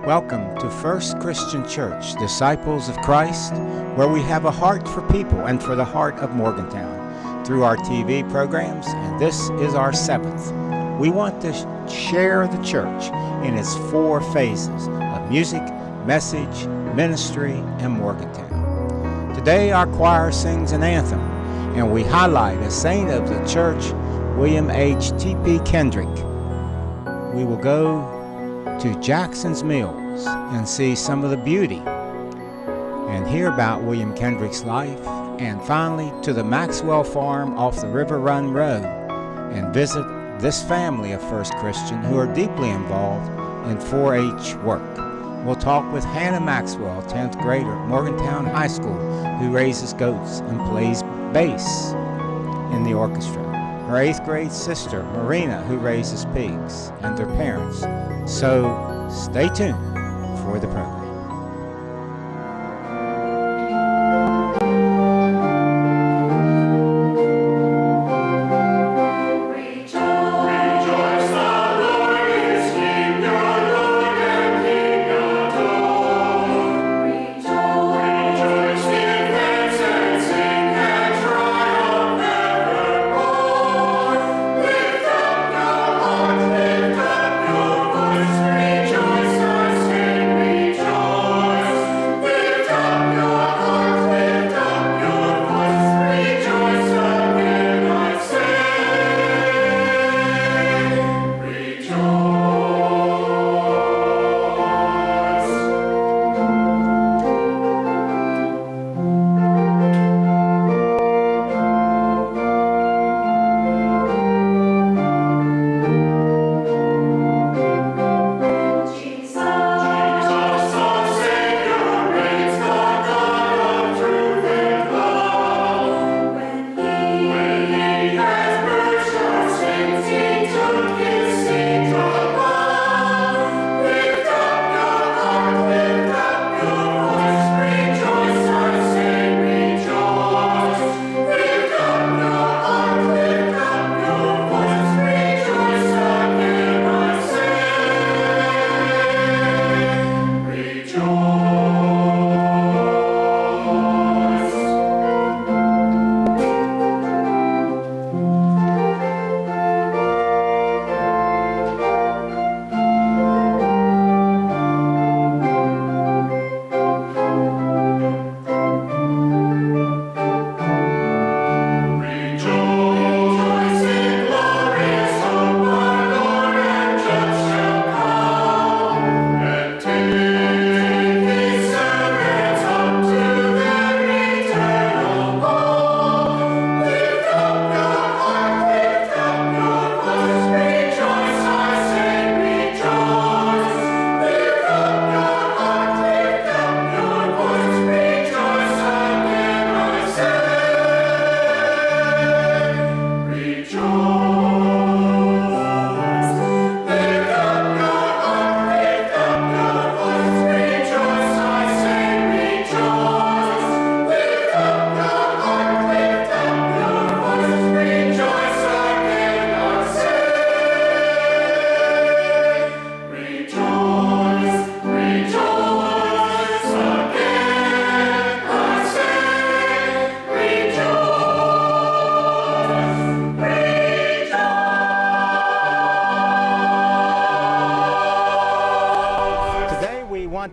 Welcome to First Christian Church, Disciples of Christ, where we have a heart for people and for the heart of Morgantown through our TV programs, and this is our seventh. We want to share the church in its four phases of music, message, ministry, and Morgantown. Today our choir sings an anthem, and we highlight a saint of the church, William H. T.P. Kendrick. We will go to Jackson's Mills and see some of the beauty and hear about William Kendrick's life, and finally to the Maxwell Farm off the River Run Road and visit this family of First Christian who are deeply involved in 4-H work. We'll talk with Hannah Maxwell, 10th grader at Morgantown High School, who raises goats and plays bass in the orchestra. Her 8th grade sister, Marina, who raises pigs, and their parents. So stay tuned for the program.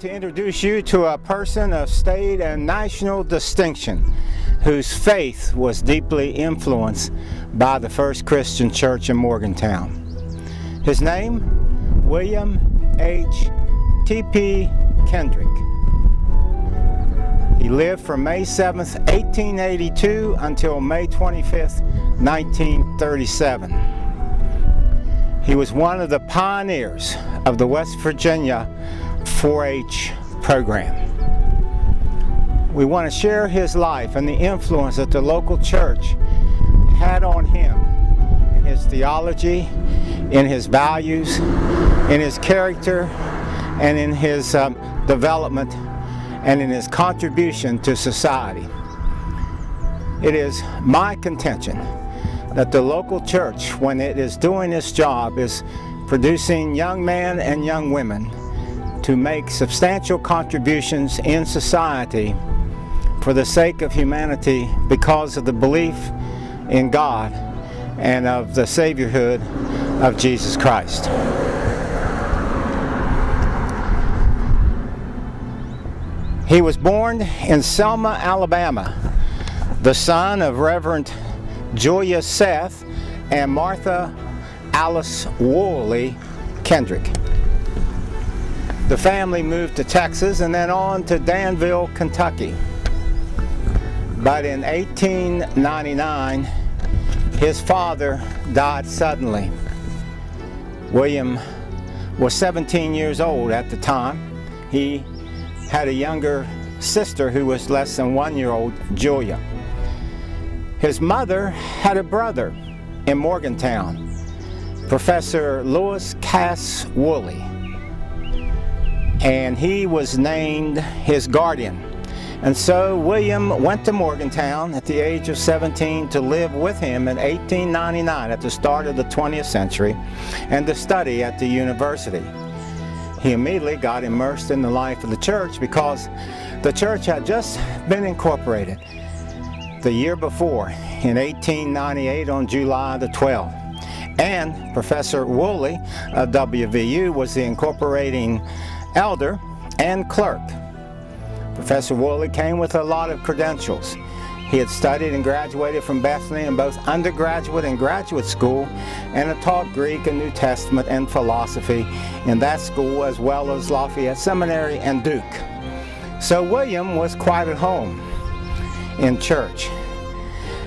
To introduce you to a person of state and national distinction whose faith was deeply influenced by the First Christian Church in Morgantown. His name, William H. T.P. Kendrick. He lived from May 7th, 1882 until May 25th, 1937. He was one of the pioneers of the West Virginia 4-H program. We want to share his life and the influence that the local church had on him in his theology, in his values, in his character, and in his development, and in his contribution to society. It is my contention that the local church, when it is doing its job, is producing young men and young women to make substantial contributions in society for the sake of humanity because of the belief in God and of the Saviorhood of Jesus Christ. He was born in Selma, Alabama, the son of Reverend Julia Seth and Martha Alice Woolley Kendrick. The family moved to Texas and then on to Danville, Kentucky. But in 1899, his father died suddenly. William was 17 years old at the time. He had a younger sister who was less than 1 year old, Julia. His mother had a brother in Morgantown, Professor Lewis Cass Woolley, and he was named his guardian. And so William went to Morgantown at the age of 17 to live with him in 1899 at the start of the 20th century and to study at the university. He immediately got immersed in the life of the church because the church had just been incorporated the year before in 1898 on July the 12th. And Professor Woolley of WVU was the incorporating elder and clerk. Professor Woolley came with a lot of credentials. He had studied and graduated from Bethany in both undergraduate and graduate school, and had taught Greek and New Testament and philosophy in that school, as well as Lafayette Seminary and Duke. So William was quite at home in church,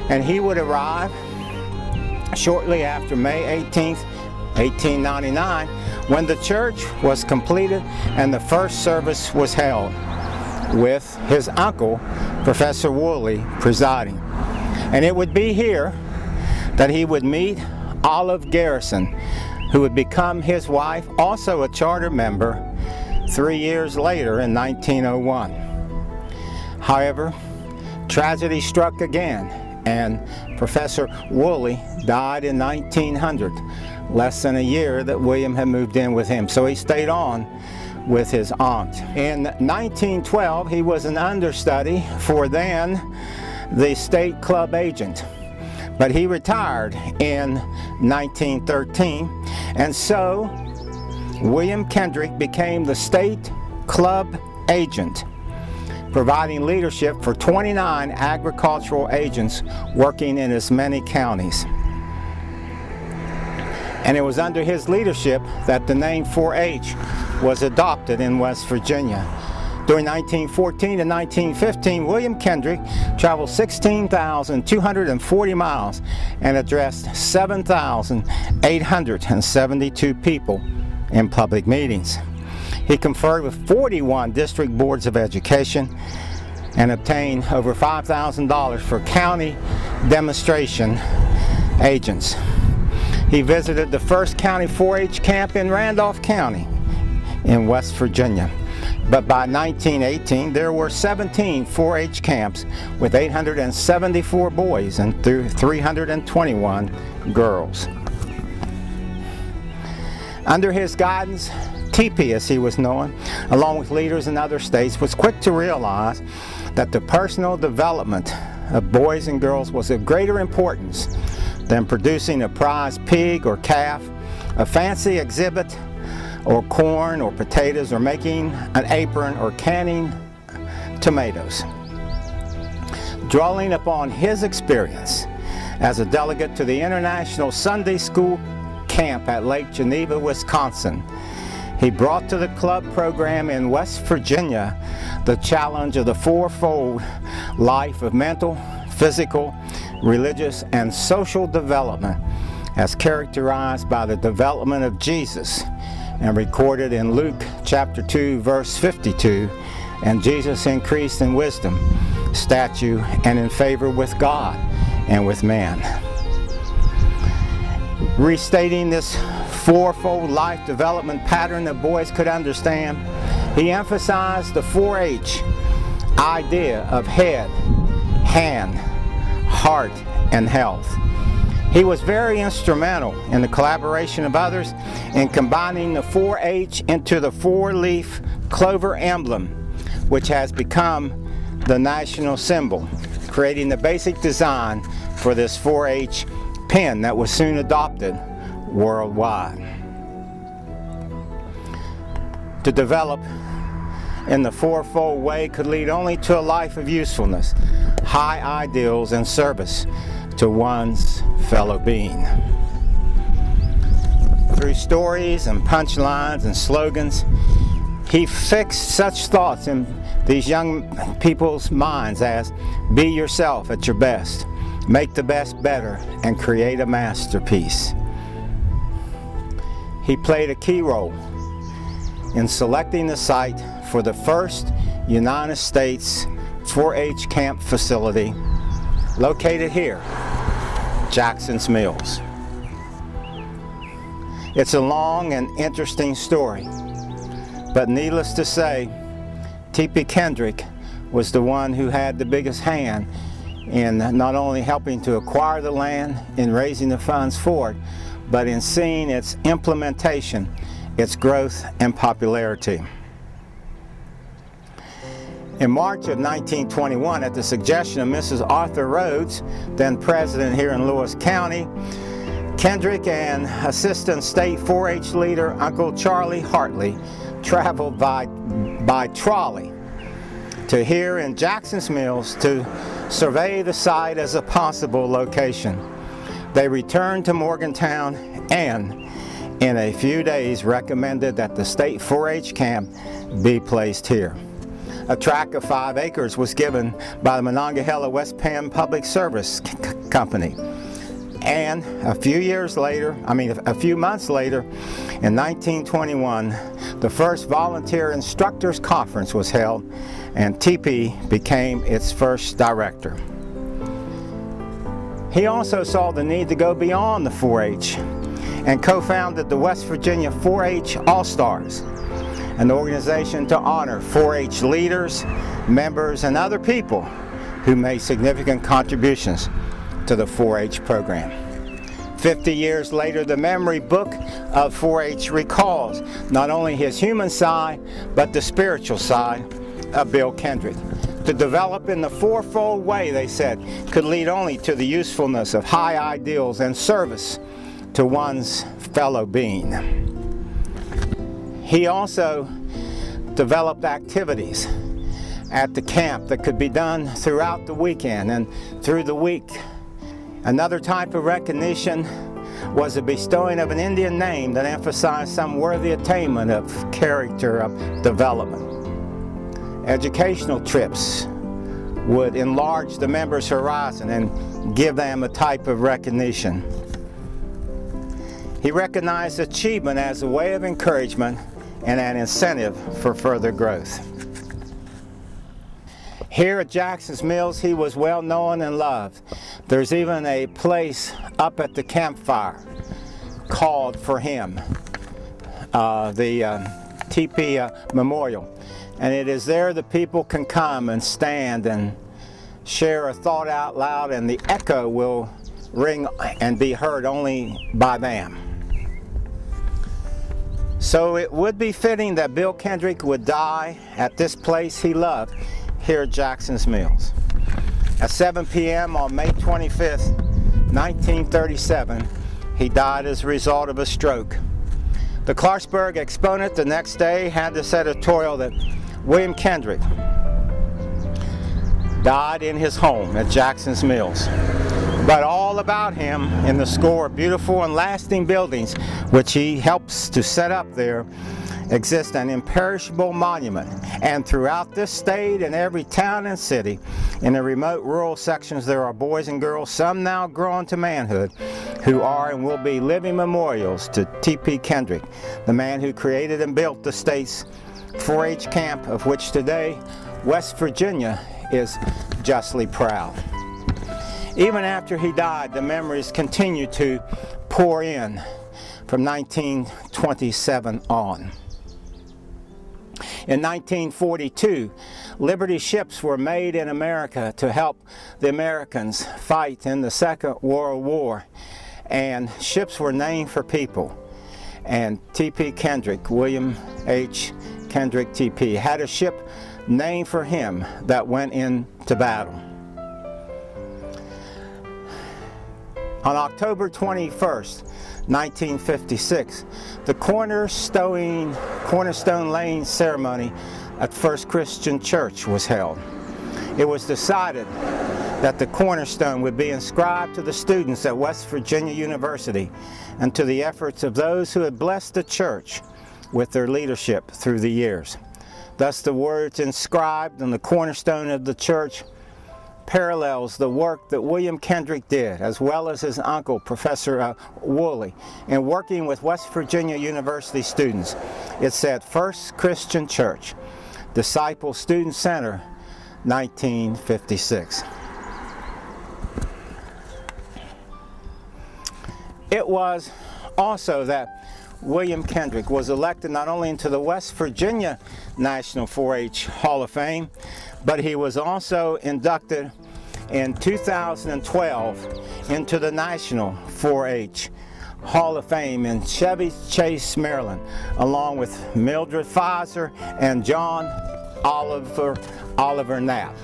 and he would arrive shortly after May 18th, 1899, when the church was completed and the first service was held, with his uncle, Professor Woolley, presiding. And it would be here that he would meet Olive Garrison, who would become his wife, also a charter member, 3 years later in 1901. However, tragedy struck again, and Professor Woolley died in 1900, less than a year that William had moved in with him. So he stayed on with his aunt. In 1912, he was an understudy for then the state club agent, but he retired in 1913, and so William Kendrick became the state club agent, providing leadership for 29 agricultural agents working in as many counties. And it was under his leadership that the name 4-H was adopted in West Virginia. During 1914 and 1915, William Kendrick traveled 16,240 miles and addressed 7,872 people in public meetings. He conferred with 41 district boards of education and obtained over $5,000 for county demonstration agents. He visited the first county 4-H camp in Randolph County in West Virginia. But by 1918, there were 17 4-H camps with 874 boys and 321 girls. Under his guidance, TP, as he was known, along with leaders in other states, was quick to realize that the personal development of boys and girls was of greater importance than producing a prize pig or calf, a fancy exhibit, or corn or potatoes, or making an apron or canning tomatoes. Drawing upon his experience as a delegate to the International Sunday School Camp at Lake Geneva, Wisconsin, he brought to the club program in West Virginia the challenge of the fourfold life of mental, physical, religious, and social development as characterized by the development of Jesus and recorded in Luke chapter 2 verse 52. And Jesus increased in wisdom, stature, and in favor with God and with man. Restating this fourfold life development pattern that boys could understand, he emphasized the 4-H idea of head, hand, heart, and health. He was very instrumental in the collaboration of others in combining the 4-H into the 4-leaf clover emblem, which has become the national symbol, creating the basic design for this 4-H pin that was soon adopted worldwide. To develop in the fourfold way could lead only to a life of usefulness, high ideals, and service to one's fellow being. Through stories and punchlines and slogans, he fixed such thoughts in these young people's minds as be yourself at your best, make the best better, and create a masterpiece. He played a key role in selecting the site for the first United States 4-H camp facility located here, Jackson's Mills. It's a long and interesting story, but needless to say, T.P. Kendrick was the one who had the biggest hand in not only helping to acquire the land and raising the funds for it, but in seeing its implementation, its growth and popularity. In March of 1921, at the suggestion of Mrs. Arthur Rhodes, then president here in Lewis County, Kendrick and Assistant State 4-H leader Uncle Charlie Hartley traveled by trolley to here in Jackson's Mills to survey the site as a possible location. They returned to Morgantown and in a few days recommended that the state 4-H camp be placed here. A tract of 5 acres was given by the Monongahela West Penn Public Service Company. And a few months later, in 1921, the first volunteer instructors conference was held, and TP became its first director. He also saw the need to go beyond the 4-H and co-founded the West Virginia 4-H All-Stars, an organization to honor 4-H leaders, members, and other people who made significant contributions to the 4-H program. 50 years later, the memory book of 4-H recalls not only his human side, but the spiritual side of Bill Kendrick. To develop in the fourfold way, they said, could lead only to the usefulness of high ideals and service to one's fellow being. He also developed activities at the camp that could be done throughout the weekend and through the week. Another type of recognition was the bestowing of an Indian name that emphasized some worthy attainment of character of development. Educational trips would enlarge the members' horizon and give them a type of recognition. He recognized achievement as a way of encouragement and an incentive for further growth. Here at Jackson's Mills, he was well known and loved. There's even a place up at the campfire called for him, the TP Memorial. And it is there that people can come and stand and share a thought out loud, and the echo will ring and be heard only by them. So it would be fitting that Bill Kendrick would die at this place he loved, here at Jackson's Mills. At 7 p.m. on May 25th, 1937, he died as a result of a stroke. The Clarksburg Exponent the next day had this editorial that William Kendrick died in his home at Jackson's Mills, but all about him in the score of beautiful and lasting buildings which he helps to set up there exists an imperishable monument, and throughout this state and every town and city in the remote rural sections there are boys and girls, some now grown to manhood, who are and will be living memorials to T.P. Kendrick, the man who created and built the state's 4-H camp, of which today West Virginia is justly proud. Even after he died, the memories continue to pour in from 1927 on. In 1942, Liberty ships were made in America to help the Americans fight in the Second World War. and ships were named for people. And T.P. Kendrick, William H. Kendrick T.P., had a ship named for him that went into battle. On October 21st, 1956, the cornerstone laying ceremony at First Christian Church was held. It was decided that the cornerstone would be inscribed to the students at West Virginia University and to the efforts of those who had blessed the church with their leadership through the years. Thus, the words inscribed on the cornerstone of the church parallels the work that William Kendrick did, as well as his uncle, Professor Woolley, in working with West Virginia University students. It said, First Christian Church, Disciple Student Center, 1956. It was also that William Kendrick was elected not only into the West Virginia National 4-H Hall of Fame, but he was also inducted in 2012 into the National 4-H Hall of Fame in Chevy Chase, Maryland, along with Mildred Pfizer and John Oliver Knapp.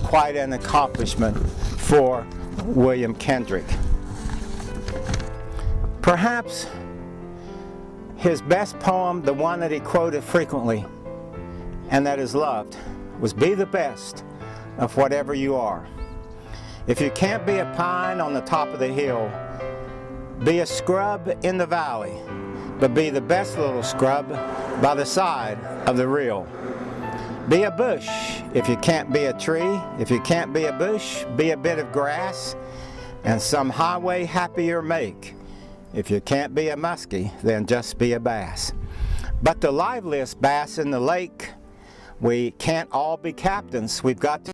Quite an accomplishment for William Kendrick. Perhaps his best poem, the one that he quoted frequently and that is loved, was "Be the best of whatever you are. If you can't be a pine on the top of the hill, be a scrub in the valley, but be the best little scrub by the side of the rill. Be a bush if you can't be a tree. If you can't be a bush, be a bit of grass, and some highway happier make. If you can't be a muskie, then just be a bass. But the liveliest bass in the lake, we can't all be captains. We've got to